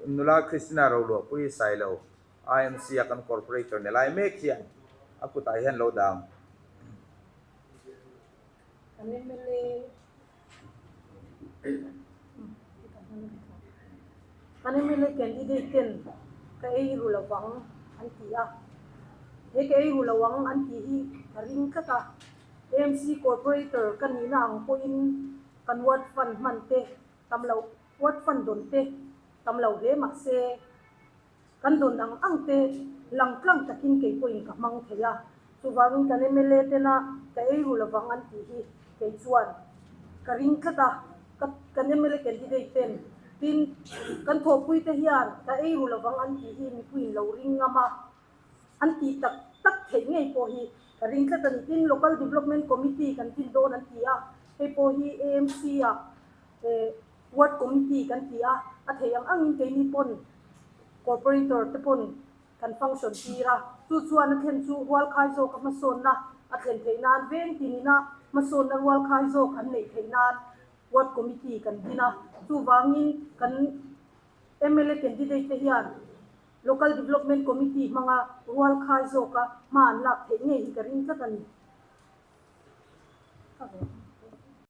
nula Christina Rolo pui sai lo IMC akan corporator ne lai mek hian aku tai hian lo dang Kanimile candidate ten ka ei rulawang antia ke ei rulawang anti hi ring kata AMC corporator kanina ang poin kan wat fan mante tamlo wat fan donte tamlo le makse kan don ang angte langklang takin ke poin ka mang thela suwangin kanimile tena ka ei rulawang anti hi ke chuan ka ring kata kanimile candidate ten tin kan thopui te hian ka ei rulawang anti hi mi puin lo ring ama anti tak thei ngei po hi ka ring kata ni tin local development committee kan tin don anti a he po hi AMC a ward committee kan ti a theyang angin ke ni pon corporator te pon kan function tira chu chuan a thlen chu wal khai zo ka ma son na a thlen theinan veng tinina ma son na wal khai zo kan nei theinan ward committee kan dina chu wangin kan MLA candidate te hian local development committee mga wal khai zo ka man lak thei ngei ka ring ka kan